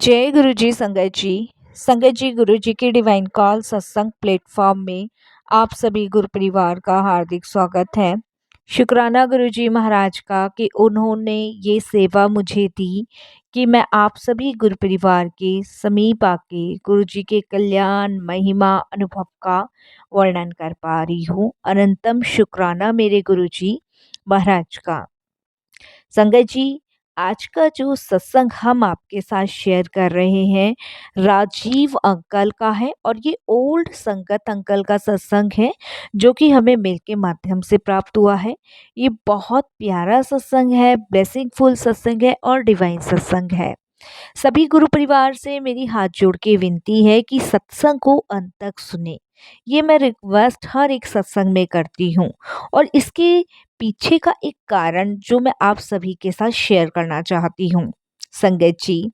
जय गुरु जी संगत जी। संगत जी, गुरु जी के डिवाइन कॉल सत्संग प्लेटफॉर्म में आप सभी गुरु परिवार का हार्दिक स्वागत है। शुक्राना गुरु जी महाराज का कि उन्होंने ये सेवा मुझे दी कि मैं आप सभी गुरु परिवार के समीप आके गुरु जी के कल्याण महिमा अनुभव का वर्णन कर पा रही हूँ। अनंतम शुक्राना मेरे गुरु जी महाराज का। संगत जी, आज का जो सत्संग हम आपके साथ शेयर कर रहे हैं राजीव अंकल का है, और ये ओल्ड संगत अंकल का सत्संग है जो कि हमें मेल के माध्यम से प्राप्त हुआ है। ये बहुत प्यारा सत्संग है, ब्लेसिंगफुल सत्संग है और डिवाइन सत्संग है। सभी गुरु परिवार से मेरी हाथ जोड़ के विनती है कि सत्संग को अंत तक सुने। ये मैं रिक्वेस्ट हर एक सत्संग में करती हूँ, और इसके पीछे का एक कारण जो मैं आप सभी के साथ शेयर करना चाहती हूँ। संगत जी,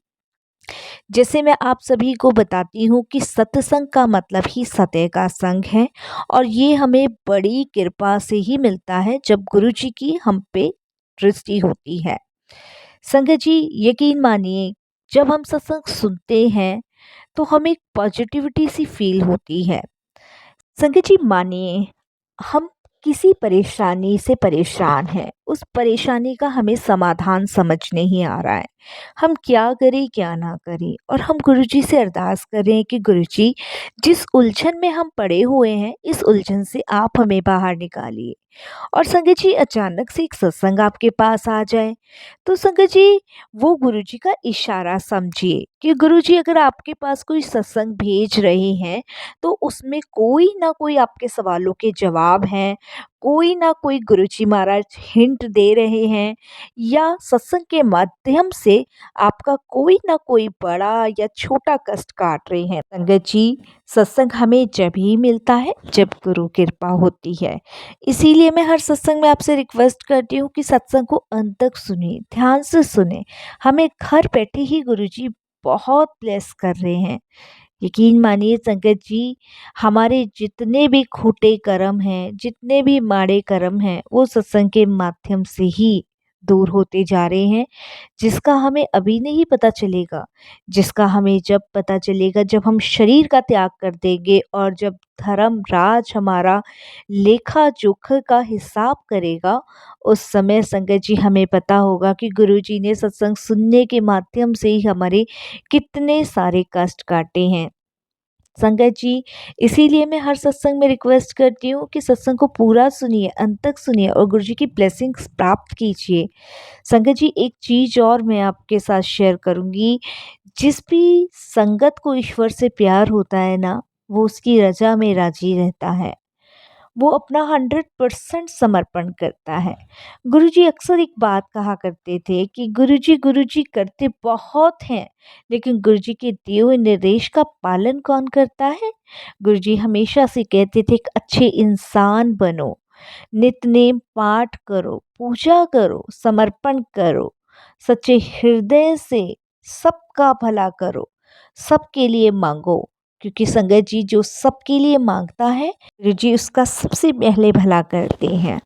जैसे मैं आप सभी को बताती हूँ कि सत्संग का मतलब ही सत्य का संग है, और ये हमें बड़ी कृपा से ही मिलता है जब गुरु जी की हम पे दृष्टि होती है। संगत जी, यकीन मानिए, जब हम सत्संग सुनते हैं तो हमें एक पॉजिटिविटी सी फील होती है। संगत जी, मानिए हम किसी परेशानी से परेशान हैं, उस परेशानी का हमें समाधान समझ नहीं आ रहा है, हम क्या करें क्या ना करें, और हम गुरुजी से अरदास करें कि गुरुजी, जिस उलझन में हम पड़े हुए हैं इस उलझन से आप हमें बाहर निकालिए। और संगत जी, अचानक से एक सत्संग आपके पास आ जाए तो संगत जी, वो गुरुजी का इशारा समझिए कि गुरुजी अगर आपके पास कोई सत्संग भेज रहे हैं तो उसमें कोई ना कोई आपके सवालों के जवाब हैं, कोई ना कोई गुरुजी महाराज हिंट दे रहे हैं, या सत्संग के माध्यम से आपका कोई ना कोई बड़ा या छोटा कष्ट काट रहे हैं। संगत जी, सत्संग हमें जब ही मिलता है जब गुरु कृपा होती है। इसीलिए मैं हर सत्संग में आपसे रिक्वेस्ट करती हूँ कि सत्संग को अंत तक सुने, ध्यान से सुने। हमें घर बैठे ही गुरुजी बहुत ब्लेस कर रहे हैं। यकीन मानिए संगत जी, हमारे जितने भी खोटे कर्म हैं, जितने भी माड़े कर्म हैं, वो सत्संग के माध्यम से ही दूर होते जा रहे हैं, जिसका हमें अभी नहीं पता चलेगा। जिसका हमें जब पता चलेगा, जब हम शरीर का त्याग कर देंगे और जब धर्मराज हमारा लेखा जोखा का हिसाब करेगा, उस समय संगत जी हमें पता होगा कि गुरुजी ने सत्संग सुनने के माध्यम से ही हमारे कितने सारे कष्ट काटे हैं। संगत जी, इसीलिए मैं हर सत्संग में रिक्वेस्ट करती हूँ कि सत्संग को पूरा सुनिए, अंत तक सुनिए और गुरुजी की ब्लेसिंग्स प्राप्त कीजिए। संगत जी, एक चीज़ और मैं आपके साथ शेयर करूँगी। जिस भी संगत को ईश्वर से प्यार होता है ना, वो उसकी रज़ा में राज़ी रहता है। वो अपना 100% समर्पण करता है। गुरुजी अक्सर एक बात कहा करते थे कि गुरुजी करते बहुत हैं, लेकिन गुरुजी के दिए हुए निर्देश का पालन कौन करता है? गुरुजी हमेशा से कहते थे कि अच्छे इंसान बनो, नित्य-नेम पाठ करो, पूजा करो, समर्पण करो, सच्चे हृदय से सबका भला करो, सबके लिए मांगो, क्योंकि संगत जी जो सबके लिए मांगता है गुरु जी उसका सबसे पहले भला करते हैं।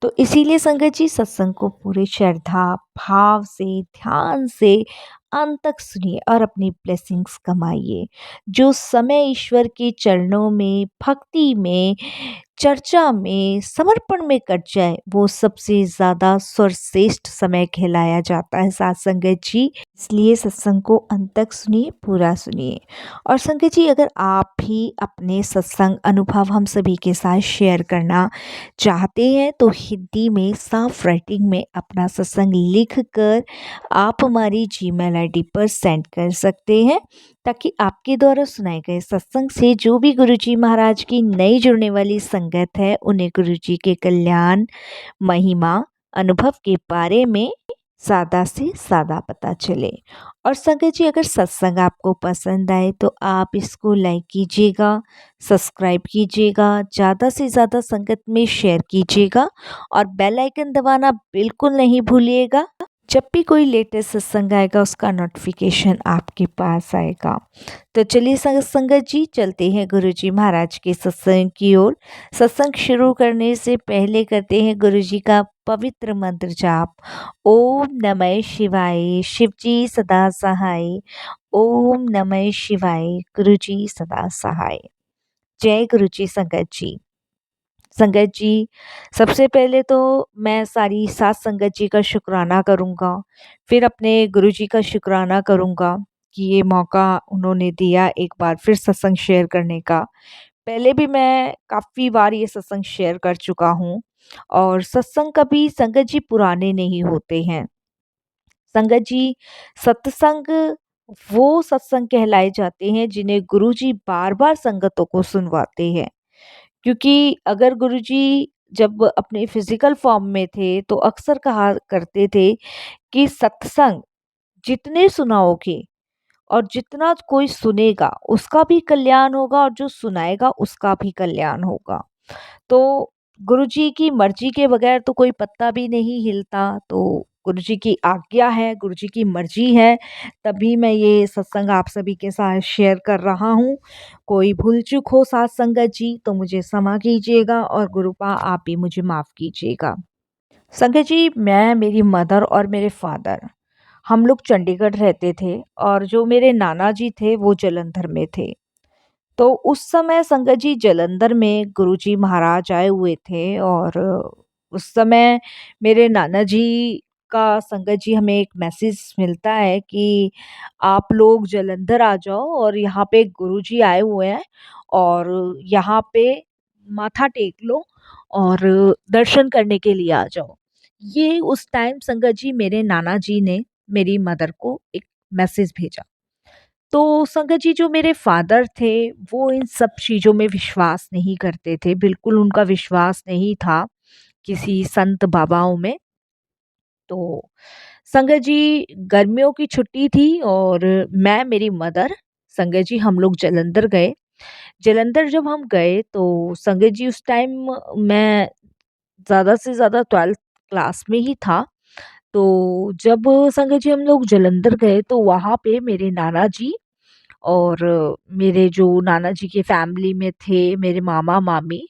तो इसीलिए संगत जी, सत्संग को पूरे श्रद्धा भाव से ध्यान से अंत तक सुनिए और अपनी ब्लेसिंग्स कमाइए। जो समय ईश्वर के चरणों में, भक्ति में, चर्चा में, समर्पण में कट जाए, वो सबसे ज़्यादा सर्वश्रेष्ठ समय कहलाया जाता है साथ संगत जी। इसलिए सत्संग को अंत तक सुनिए, पूरा सुनिए। और संगत जी, अगर आप भी अपने सत्संग अनुभव हम सभी के साथ शेयर करना चाहते हैं तो हिंदी में साफ राइटिंग में अपना सत्संग लिख कर आप हमारी जीमेल आईडी पर सेंड कर सकते हैं, ताकि आपके द्वारा सुनाए गए सत्संग से जो भी गुरुजी महाराज की नई जुड़ने वाली संगत है उन्हें गुरुजी के कल्याण महिमा अनुभव के बारे में सादा से सादा पता चले। और संगत जी, अगर सत्संग आपको पसंद आए तो आप इसको लाइक कीजिएगा, सब्सक्राइब कीजिएगा, ज़्यादा से ज़्यादा संगत में शेयर कीजिएगा और बेल आइकन दबाना बिल्कुल नहीं भूलिएगा। जब भी कोई लेटेस्ट सत्संग आएगा उसका नोटिफिकेशन आपके पास आएगा। तो चलिए संगत जी चलते हैं गुरुजी महाराज के सत्संग की ओर। सत्संग शुरू करने से पहले करते हैं गुरुजी का पवित्र मंत्र जाप। ओम नमः शिवाय, शिव जी सदा सहाय। ओम नमः शिवाय, गुरुजी सदा सहाय। जय गुरुजी संगत जी। संगत जी, सबसे पहले तो मैं सारी सात संगत जी का शुक्राना करूँगा, फिर अपने गुरुजी का शुक्राना करूँगा कि ये मौका उन्होंने दिया एक बार फिर सत्संग शेयर करने का। पहले भी मैं काफ़ी बार ये सत्संग शेयर कर चुका हूँ और सत्संग कभी संगत जी पुराने नहीं होते हैं। संगत जी, सत्संग वो सत्संग कहलाए जाते हैं जिन्हें गुरुजी बार-बार संगतों को सुनवाते हैं। क्योंकि अगर गुरुजी जब अपने फिजिकल फॉर्म में थे तो अक्सर कहा करते थे कि सत्संग जितने सुनाओगे और जितना कोई सुनेगा उसका भी कल्याण होगा और जो सुनाएगा उसका भी कल्याण होगा। तो गुरुजी की मर्जी के बगैर तो कोई पत्ता भी नहीं हिलता। तो गुरुजी की आज्ञा है, गुरुजी की मर्जी है, तभी मैं ये सत्संग आप सभी के साथ शेयर कर रहा हूँ। कोई भूल चूक हो साथ संगत जी तो मुझे क्षमा कीजिएगा और गुरुपा आप भी मुझे माफ़ कीजिएगा। संगत जी, मैं, मेरी मदर और मेरे फादर हम लोग चंडीगढ़ रहते थे और जो मेरे नाना जी थे वो जालंधर में थे। तो उस समय संगत जी जालंधर में गुरुजी महाराज आए हुए थे और उस समय मेरे नाना जी का संगत जी हमें एक मैसेज मिलता है कि आप लोग जालंधर आ जाओ और यहाँ पे गुरुजी आए हुए हैं और यहाँ पे माथा टेक लो और दर्शन करने के लिए आ जाओ। ये उस टाइम संगत जी मेरे नाना जी ने मेरी मदर को एक मैसेज भेजा। तो संगत जी जो मेरे फादर थे वो इन सब चीज़ों में विश्वास नहीं करते थे, बिल्कुल उनका विश्वास नहीं था किसी संत बाबाओं में। तो संगत जी गर्मियों की छुट्टी थी और मैं, मेरी मदर, संगत जी हम लोग जालंधर गए। जालंधर जब हम गए तो संगत जी उस टाइम मैं ज़्यादा से ज़्यादा 12th क्लास में ही था। तो जब संगत जी हम लोग जालंधर गए तो वहाँ पे मेरे नाना जी और मेरे जो नाना जी के फैमिली में थे मेरे मामा-मामी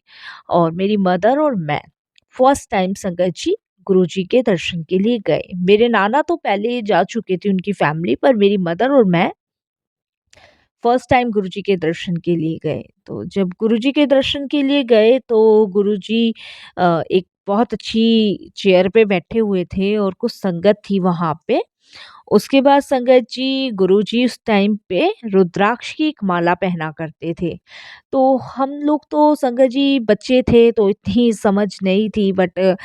और मेरी मदर और मैं फर्स्ट टाइम संगत जी गुरुजी के दर्शन के लिए गए। मेरे नाना तो पहले जा चुके थे उनकी फैमिली, पर मेरी मदर और मैं फर्स्ट टाइम गुरुजी के दर्शन के लिए गए। तो जब गुरुजी के दर्शन के लिए गए तो गुरुजी एक बहुत अच्छी चेयर पे बैठे हुए थे और कुछ संगत थी वहाँ पे। उसके बाद संगत जी गुरुजी उस टाइम पे रुद्राक्ष की एक माला पहना करते थे। तो हम लोग तो संगत जी बच्चे थे तो इतनी समझ नहीं थी, बट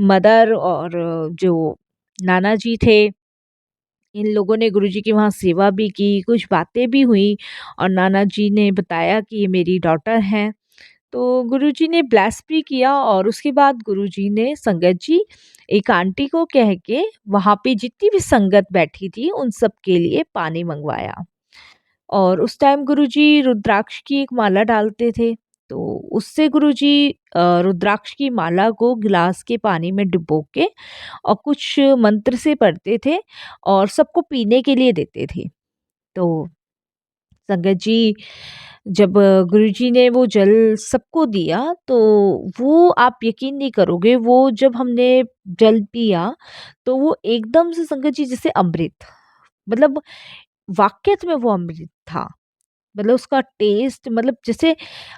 मदर और जो नाना जी थे इन लोगों ने गुरुजी की वहाँ सेवा भी की, कुछ बातें भी हुई और नाना जी ने बताया कि ये मेरी डॉटर हैं। तो गुरुजी ने ब्लेस भी किया और उसके बाद गुरुजी ने संगत जी एक आंटी को कह के वहाँ पे जितनी भी संगत बैठी थी उन सब के लिए पानी मंगवाया। और उस टाइम गुरुजी रुद्राक्ष की एक माला डालते थे। तो उससे गुरुजी रुद्राक्ष की माला को गिलास के पानी में डुबो के और कुछ मंत्र से पढ़ते थे और सबको पीने के लिए देते थे। तो संगत जी जब गुरुजी ने वो जल सबको दिया तो वो आप यकीन नहीं करोगे, वो जब हमने जल पिया तो वो एकदम से संगत जी जैसे अमृत, मतलब वाक़ई में वो अमृत था। मतलब उसका टेस्ट, मतलब जैसे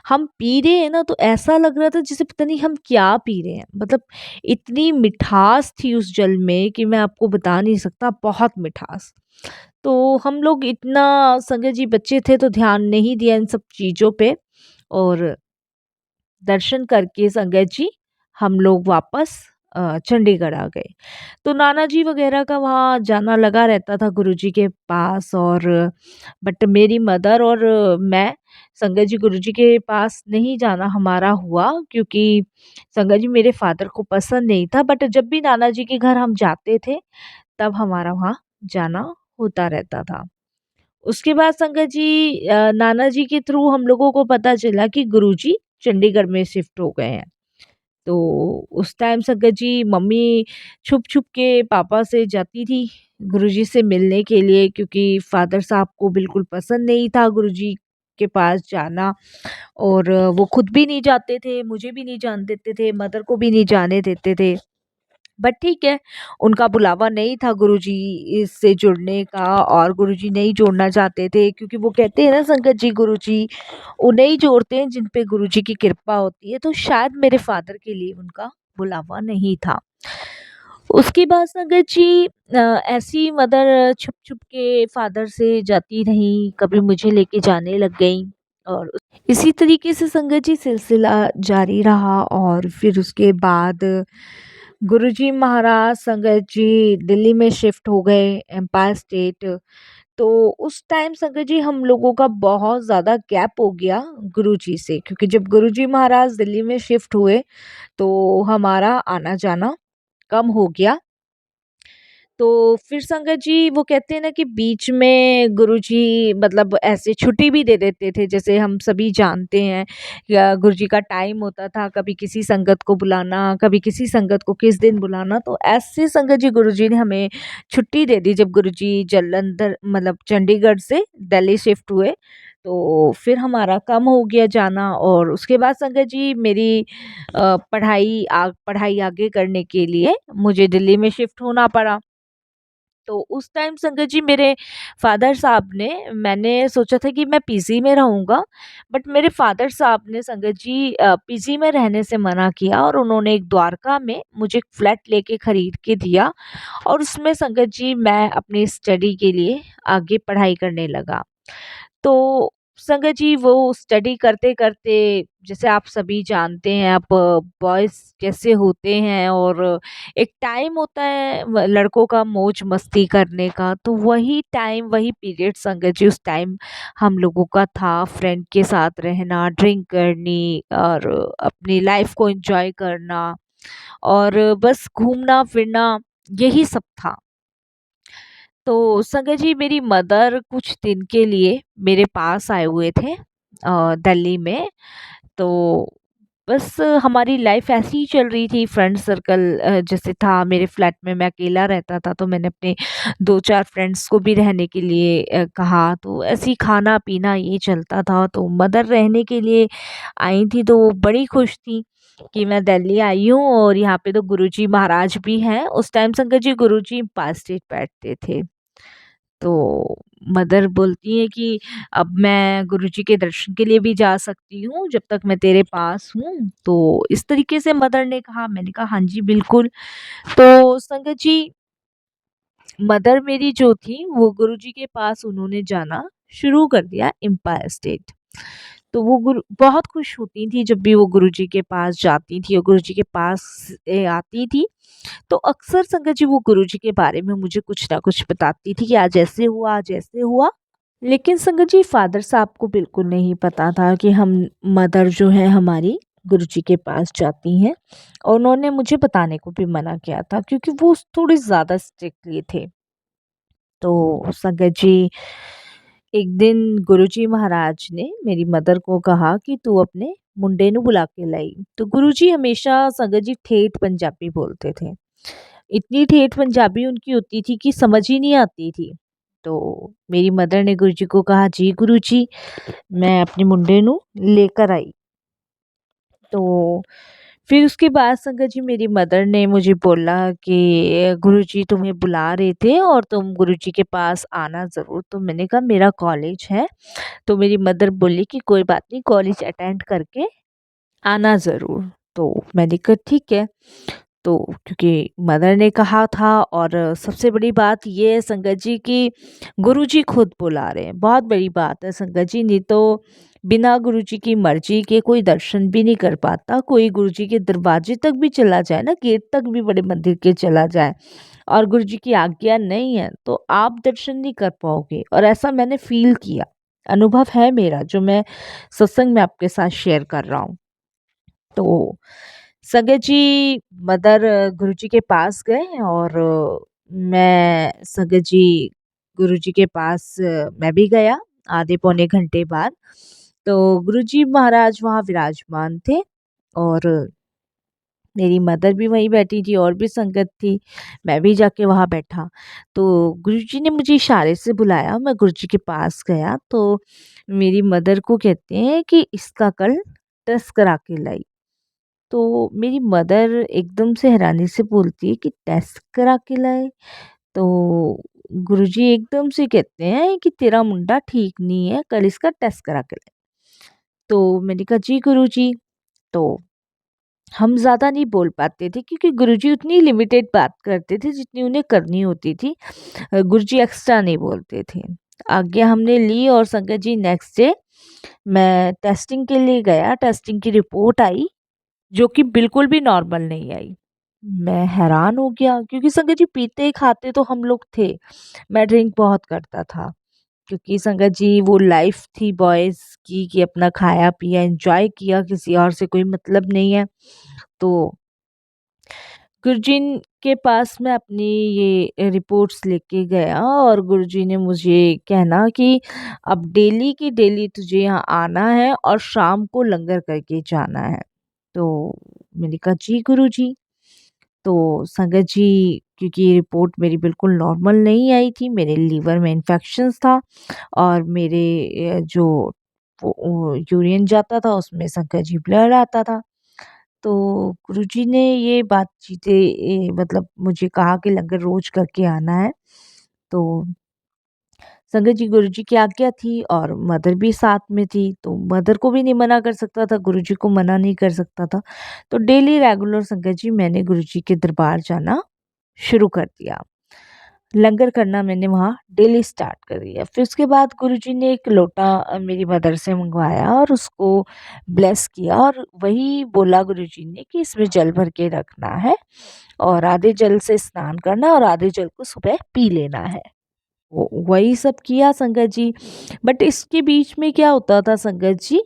हम पी रहे हैं ना तो ऐसा लग रहा था जैसे पता नहीं हम क्या पी रहे हैं। मतलब इतनी मिठास थी उस जल में कि मैं आपको बता नहीं सकता, बहुत मिठास। तो हम लोग इतना, संगत जी बच्चे थे तो ध्यान नहीं दिया इन सब चीज़ों पे और दर्शन करके संगत जी हम लोग वापस चंडीगढ़ आ गए। तो नाना जी वगैरह का वहाँ जाना लगा रहता था गुरुजी के पास और बट मेरी मदर और मैं संगत जी गुरुजी के पास नहीं जाना हमारा हुआ क्योंकि संगत जी मेरे फादर को पसंद नहीं था, बट जब भी नाना जी के घर हम जाते थे तब हमारा वहाँ जाना होता रहता था। उसके बाद संगत जी नाना जी के थ्रू हम लोगों को पता चला कि गुरुजी चंडीगढ़ में शिफ्ट हो गए हैं। तो उस टाइम संगत जी मम्मी छुप-छुप के पापा से जाती थी गुरुजी से मिलने के लिए, क्योंकि फ़ादर साहब को बिल्कुल पसंद नहीं था गुरुजी के पास जाना, और वो खुद भी नहीं जाते थे, मुझे भी नहीं जाने देते थे, मदर को भी नहीं जाने देते थे। बट ठीक है, उनका बुलावा नहीं था गुरुजी से जुड़ने का, और गुरुजी नहीं जोड़ना चाहते थे, क्योंकि वो कहते हैं ना संगत जी, गुरुजी उन्हें ही जोड़ते हैं जिन पे गुरुजी की कृपा होती है, तो शायद मेरे फादर के लिए उनका बुलावा नहीं था। उसके बाद संगत जी ऐसी मदर छुप-छुप के फादर से जाती रहीं, कभी मुझे लेके जाने लग गईं, और इसी तरीके से संगत जी सिलसिला जारी रहा। और फिर उसके बाद गुरुजी महाराज संगत जी दिल्ली में शिफ्ट हो गए, एम्पायर स्टेट। तो उस टाइम संगत जी हम लोगों का बहुत ज़्यादा गैप हो गया गुरुजी से, क्योंकि जब गुरुजी महाराज दिल्ली में शिफ्ट हुए तो हमारा आना-जाना कम हो गया। तो फिर संगत जी वो कहते हैं ना कि बीच में गुरुजी मतलब ऐसे छुट्टी भी दे देते थे, जैसे हम सभी जानते हैं या गुरुजी का टाइम होता था, कभी किसी संगत को बुलाना, कभी किसी संगत को किस दिन बुलाना। तो ऐसे संगत जी गुरुजी ने हमें छुट्टी दे दी जब गुरुजी जालंधर मतलब चंडीगढ़ से दिल्ली शिफ्ट हुए। तो फिर हमारा कम हो गया जाना, और उसके बाद संगत जी मेरी पढ़ाई आगे करने के लिए मुझे दिल्ली में शिफ्ट होना पड़ा। तो उस टाइम संगत जी मेरे फादर साहब ने, मैंने सोचा था कि मैं पीजी में रहूँगा, बट मेरे फादर साहब ने संगत जी पीजी में रहने से मना किया, और उन्होंने एक द्वारका में मुझे एक फ्लैट लेके खरीद के दिया, और उसमें संगत जी मैं अपनी स्टडी के लिए आगे पढ़ाई करने लगा। तो संगत जी वो स्टडी करते-करते, जैसे आप सभी जानते हैं, आप बॉयज़ कैसे होते हैं, और एक टाइम होता है लड़कों का मौज मस्ती करने का, तो वही टाइम वही पीरियड संगत जी उस टाइम हम लोगों का था, फ्रेंड के साथ रहना, ड्रिंक करनी, और अपनी लाइफ को एंजॉय करना, और बस घूमना फिरना, यही सब था। तो संगत जी मेरी मदर कुछ दिन के लिए मेरे पास आए हुए थे दिल्ली में। तो बस हमारी लाइफ ऐसी ही चल रही थी, फ्रेंड सर्कल जैसे था, मेरे फ्लैट में मैं अकेला रहता था, तो मैंने अपने 2-4 फ्रेंड्स को भी रहने के लिए कहा, तो ऐसे ही खाना-पीना ये चलता था। तो मदर रहने के लिए आई थी, तो वो बड़ी खुश थी कि मैं दिल्ली आई हूँ, और यहाँ पे तो गुरुजी महाराज भी हैं। उस टाइम संगत जी गुरुजी पास स्टेट बैठते थे। तो मदर बोलती हैं कि अब मैं गुरुजी के दर्शन के लिए भी जा सकती हूँ जब तक मैं तेरे पास हूँ। तो इस तरीके से मदर ने कहा, मैंने कहा हाँ जी बिल्कुल। तो संगत जी मदर मेरी जो थी वो गुरुजी के पास उन्होंने जाना शुरू कर दिया, एम्पायर स्टेट। तो वो गुरु बहुत खुश होती थी जब भी वो गुरुजी के पास जाती थी और गुरुजी के पास आती थी। तो अक्सर संगत जी वो गुरुजी के बारे में मुझे कुछ ना कुछ बताती थी कि आज ऐसे हुआ, आज ऐसे हुआ। लेकिन संगत जी फादर साहब को बिल्कुल नहीं पता था कि हम मदर जो है हमारी गुरुजी के पास जाती हैं, और उन्होंने मुझे बताने को भी मना किया था, क्योंकि वो थोड़ी ज़्यादा स्ट्रिक्टली थे। तो संगत जी एक दिन गुरुजी महाराज ने मेरी मदर को कहा कि तू अपने मुंडे नु बुला के लाई। तो गुरुजी हमेशा संगत जी ठेठ पंजाबी बोलते थे। इतनी ठेठ पंजाबी उनकी होती थी कि समझ ही नहीं आती थी। तो मेरी मदर ने गुरुजी को कहा, जी गुरुजी, मैं अपने मुंडे नु लेकर आई। तो फिर उसके बाद संगत जी मेरी मदर ने मुझे बोला कि गुरुजी तुम्हें बुला रहे थे और तुम गुरुजी के पास आना ज़रूर। तो मैंने कहा मेरा कॉलेज है। तो मेरी मदर बोली कि कोई बात नहीं, कॉलेज अटेंड करके आना ज़रूर। तो मैंने कहा ठीक है। तो क्योंकि मदर ने कहा था, और सबसे बड़ी बात ये है संगत जी कि गुरुजी खुद बुला रहे हैं, बहुत बड़ी बात है संगत जी। नहीं तो बिना गुरुजी की मर्जी के कोई दर्शन भी नहीं कर पाता। कोई गुरुजी के दरवाजे तक भी चला जाए ना, गेट तक भी बड़े मंदिर के चला जाए, और गुरुजी की आज्ञा नहीं है तो आप दर्शन नहीं कर पाओगे। और ऐसा मैंने फील किया, अनुभव है मेरा जो मैं सत्संग में आपके साथ शेयर कर रहा हूँ। तो संगत जी मदर गुरुजी के पास गए, और मैं संगत जी गुरुजी के पास मैं भी गया आधे पौने घंटे बाद। तो गुरुजी महाराज वहाँ विराजमान थे, और मेरी मदर भी वहीं बैठी थी और भी संगत थी, मैं भी जाके वहाँ बैठा। तो गुरुजी ने मुझे इशारे से बुलाया, मैं गुरुजी के पास गया तो मेरी मदर को कहते हैं कि इसका कल टेस्ट करा के लाई। तो मेरी मदर एकदम से हैरानी से बोलती है कि टेस्ट करा के लाए? तो गुरुजी एकदम से कहते हैं कि तेरा मुंडा ठीक नहीं है, कल इसका टेस्ट करा के लाए। तो मैंने कहा जी गुरुजी। तो हम ज़्यादा नहीं बोल पाते थे क्योंकि गुरुजी उतनी लिमिटेड बात करते थे जितनी उन्हें करनी होती थी। गुरुजी एक्स्ट्रा नहीं बोलते थे। आज्ञा हमने ली और संगत जी नेक्स्ट डे मैं टेस्टिंग के लिए गया, टेस्टिंग की रिपोर्ट आई जो कि बिल्कुल भी नॉर्मल नहीं आई। मैं हैरान हो गया क्योंकि संगत जी पीते खाते तो हम लोग थे। मैं ड्रिंक बहुत करता था क्योंकि संगत जी वो लाइफ थी बॉयज़ की कि अपना खाया पिया एन्जॉय किया, किसी और से कोई मतलब नहीं है। तो गुरुजी के पास मैं अपनी ये रिपोर्ट्स लेके गया और गुरुजी ने मुझे कहना कि अब डेली की डेली तुझे यहाँ आना है और शाम को लंगर करके जाना है। तो मैंने कहा जी गुरुजी। तो संगत जी क्योंकि ये रिपोर्ट मेरी बिल्कुल नॉर्मल नहीं आई थी, मेरे लीवर में इन्फेक्शंस था और मेरे जो यूरिन जाता था उसमें संगत जी ब्लड आता था। तो गुरुजी ने ये बातचीतें मतलब मुझे कहा कि लंगर रोज करके आना है। तो संगत जी गुरुजी की आज्ञा थी और मदर भी साथ में थी, तो मदर को भी नहीं मना कर सकता था, गुरुजी को मना नहीं कर सकता था। तो डेली रेगुलर संगत जी मैंने गुरुजी के दरबार जाना शुरू कर दिया। लंगर करना मैंने वहाँ डेली स्टार्ट कर दिया। फिर उसके बाद गुरुजी ने एक लोटा मेरी मदर से मंगवाया और उसको ब्लेस किया और वही बोला गुरुजी ने कि इसमें जल भर के रखना है और आधे जल से स्नान करना और आधे जल को सुबह पी लेना है। वही सब किया संगत जी। बट इसके बीच में क्या होता था संगत जी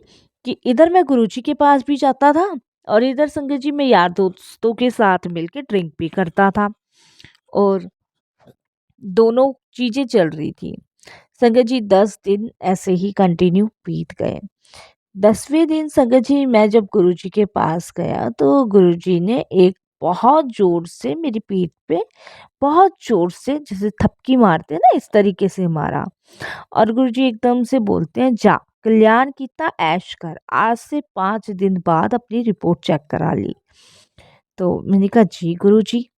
कि इधर मैं गुरुजी के पास भी जाता था और इधर संगत जी मैं यार दोस्तों के साथ मिलके ड्रिंक भी करता था और दोनों चीजें चल रही थी। संगत जी 10 दिन ऐसे ही कंटिन्यू बीत गए। 10वें दिन संगत जी मैं जब गुरुजी के पास गया तो गुरुजी ने एक बहुत जोर से मेरी पीठ पे बहुत जोर से जैसे थपकी मारते हैं ना इस तरीके से मारा और गुरुजी एकदम से बोलते हैं जा कल्याण कीता ऐश कर, आज से 5 दिन बाद अपनी रिपोर्ट चेक करा ली। तो मैंने कहा जी गुरुजी।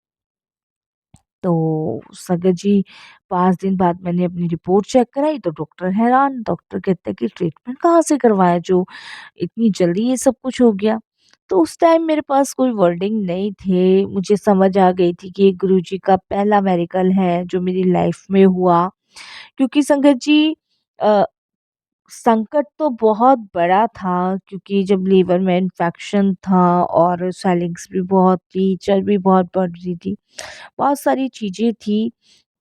तो संगत जी 5 दिन बाद मैंने अपनी रिपोर्ट चेक कराई तो डॉक्टर हैरान, डॉक्टर कहते हैं कि ट्रीटमेंट कहाँ से करवाया जो इतनी जल्दी ये सब कुछ हो गया। तो उस टाइम मेरे पास कोई वर्डिंग नहीं थे, मुझे समझ आ गई थी कि ये गुरुजी का पहला मेरेकल है जो मेरी लाइफ में हुआ। क्योंकि संगत जी अ, संकट तो बहुत बड़ा था क्योंकि जब लीवर में इन्फेक्शन था और स्वेलिंग्स भी बहुत थी, चर्बी बहुत बढ़ रही थी, बहुत सारी चीज़ें थी।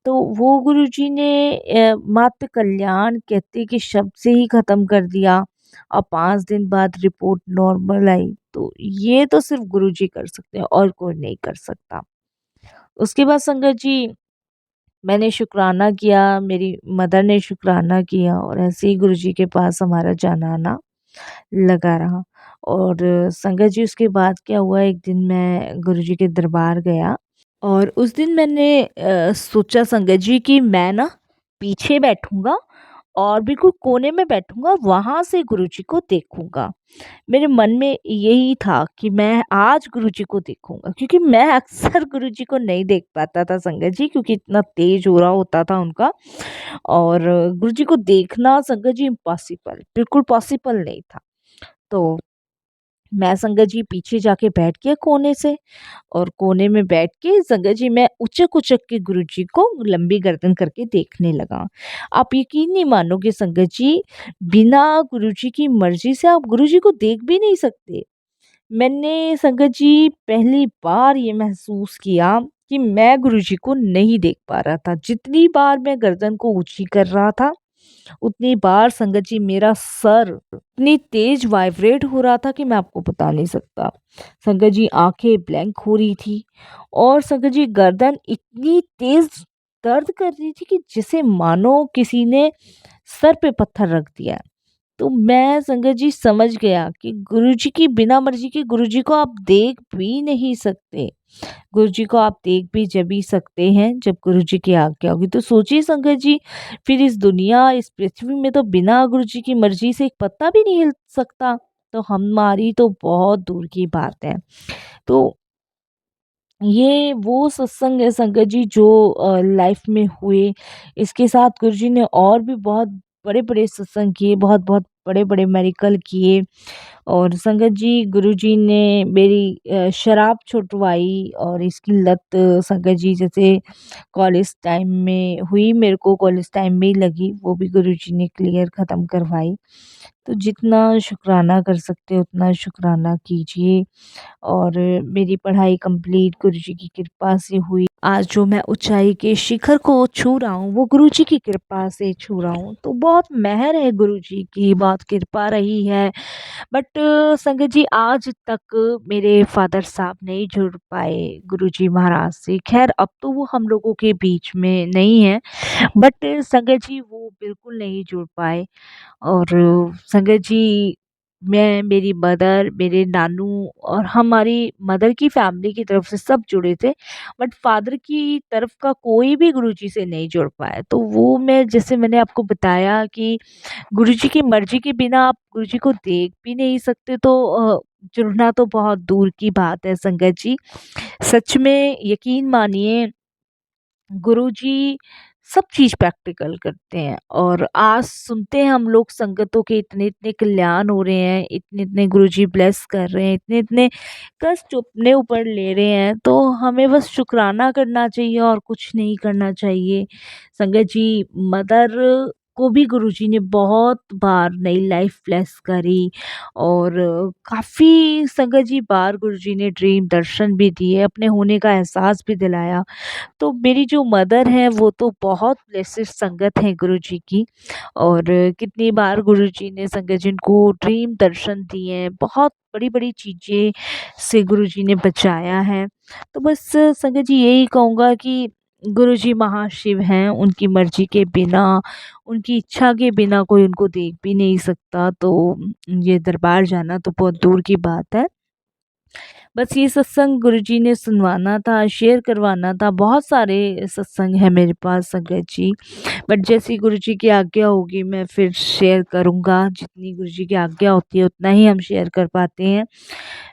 तो वो गुरुजी ने मात्र कल्याण कहते के शब्द से ही ख़त्म कर दिया और 5 दिन बाद रिपोर्ट नॉर्मल आई। तो ये तो सिर्फ़ गुरुजी कर सकते हैं और कोई नहीं कर सकता। उसके बाद संगत जी मैंने शुकराना किया, मेरी मदर ने शुकराना किया और ऐसे ही गुरुजी के पास हमारा जाना-आना लगा रहा। और संगत जी उसके बाद क्या हुआ एक दिन मैं गुरुजी के दरबार गया और उस दिन मैंने सोचा संगत जी कि मैं ना पीछे बैठूँगा और बिल्कुल कोने में बैठूँगा, वहाँ से गुरुजी को देखूँगा। मेरे मन में यही था कि मैं आज गुरुजी को देखूँगा क्योंकि मैं अक्सर गुरुजी को नहीं देख पाता था संगत जी क्योंकि इतना तेज हो रहा होता था उनका और गुरुजी को देखना संगत जी इम्पॉसिबल, बिल्कुल पॉसिबल नहीं था। तो मैं संगत जी पीछे जाके बैठ गया कोने से और कोने में बैठ के संगत जी मैं उचक-उचक के गुरुजी को लंबी गर्दन करके देखने लगा। आप यकीन नहीं मानोगे संगत जी, बिना गुरुजी की मर्ज़ी से आप गुरुजी को देख भी नहीं सकते। मैंने संगत जी पहली बार ये महसूस किया कि मैं गुरुजी को नहीं देख पा रहा था। जितनी बार मैं गर्दन को ऊँची कर रहा था उतनी बार संगत जी मेरा सर इतनी तेज वाइब्रेट हो रहा था कि मैं आपको बता नहीं सकता। संगत जी आंखें ब्लैंक हो रही थी और संगत जी गर्दन इतनी तेज दर्द कर रही थी कि जैसे मानो किसी ने सर पे पत्थर रख दिया है। तो मैं संगत जी समझ गया कि गुरुजी की बिना मर्जी के गुरुजी को आप देख भी नहीं सकते। गुरुजी को आप देख भी जब ही सकते हैं जब गुरुजी की आज्ञा होगी। तो सोचिए संगत जी, फिर इस दुनिया, इस पृथ्वी में तो बिना गुरुजी की मर्जी से एक पत्ता भी नहीं हिल सकता। तो हमारी तो बहुत दूर की बात है। तो ये वो सत्संग है संगत जी जो लाइफ में हुए। इसके साथ गुरुजी ने और भी बहुत बड़े-बड़े सत्संग किए, बहुत-बहुत बड़े-बड़े मेरेकल किए। और संगत जी, गुरुजी ने मेरी शराब छुटवाई और इसकी लत संगत जी जैसे कॉलेज टाइम में हुई, मेरे को कॉलेज टाइम में ही लगी, वो भी गुरुजी ने क्लियर ख़त्म करवाई। तो जितना शुकराना कर सकते हो उतना शुकराना कीजिए। और मेरी पढ़ाई कंप्लीट गुरुजी की कृपा से हुई। आज जो मैं ऊंचाई के शिखर को छू रहा हूँ वो गुरुजी की कृपा से छू रहा हूँ। तो बहुत मेहर है गुरुजी की, बहुत कृपा रही है। बट संगत जी, आज तक मेरे फादर साहब नहीं जुड़ पाए गुरुजी महाराज से। खैर अब तो वो हम लोगों के बीच में नहीं है, बट संगत जी वो बिल्कुल नहीं जुड़ पाए। और संगत जी, मैं, मेरी मदर, मेरे नानू और हमारी मदर की फैमिली की तरफ से सब जुड़े थे, बट फादर की तरफ का कोई भी गुरुजी से नहीं जुड़ पाया। तो वो मैं, जैसे मैंने आपको बताया कि गुरुजी की मर्जी के बिना आप गुरुजी को देख भी नहीं सकते, तो जुड़ना तो बहुत दूर की बात है संगत जी। सच में यकीन मानिए, गुरुजी सब चीज़ प्रैक्टिकल करते हैं। और आज सुनते हैं हम लोग संगतों के इतने-इतने कल्याण हो रहे हैं, इतने-इतने गुरुजी ब्लेस कर रहे हैं, इतने-इतने कष्ट अपने ऊपर ले रहे हैं, तो हमें बस शुकराना करना चाहिए और कुछ नहीं करना चाहिए। संगत जी, मदर को भी गुरुजी ने बहुत बार नई लाइफ ब्लेस करी। और काफ़ी संगत जी बार गुरुजी ने ड्रीम दर्शन भी दिए, अपने होने का एहसास भी दिलाया। तो मेरी जो मदर हैं वो तो बहुत ब्लेसेड संगत है गुरुजी की। और कितनी बार गुरुजी ने संगत जी को ड्रीम दर्शन दिए हैं, बहुत बड़ी-बड़ी चीज़ें से गुरुजी ने बचाया है। तो बस संगत जी यही कहूँगा कि गुरुजी महाशिव हैं, उनकी मर्ज़ी के बिना, उनकी इच्छा के बिना कोई उनको देख भी नहीं सकता। तो ये दरबार जाना तो बहुत दूर की बात है। बस ये सत्संग गुरुजी ने सुनवाना था, शेयर करवाना था। बहुत सारे सत्संग हैं मेरे पास संगत जी, बट जैसी गुरुजी की आज्ञा होगी मैं फिर शेयर करूँगा। जितनी गुरुजी की आज्ञा होती है उतना ही हम शेयर कर पाते हैं।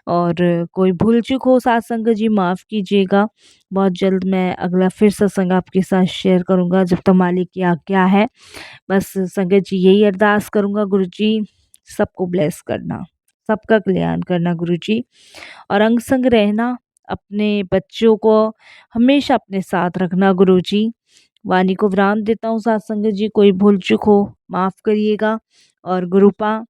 और कोई भूल-चूक हो साथ संगत जी माफ़ कीजिएगा। बहुत जल्द मैं अगला फिर सत्संग आपके साथ शेयर करूँगा जब तक मालिक की आज्ञा है। बस संगत जी यही अरदास करूँगा, गुरुजी सबको ब्लेस करना, सबका कल्याण करना गुरुजी। और अंग संग रहना, अपने बच्चों को हमेशा अपने साथ रखना गुरुजी। वाणी को विराम देता हूँ साथ संगत जी, कोई भूल चूक हो माफ़ करिएगा। और गुरुपा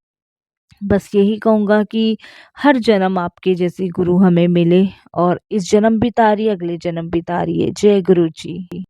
बस यही कहूँगा कि हर जन्म आपके जैसे गुरु हमें मिले, और इस जन्म भी तारी, अगले जन्म भी तारी है। जय गुरु जी।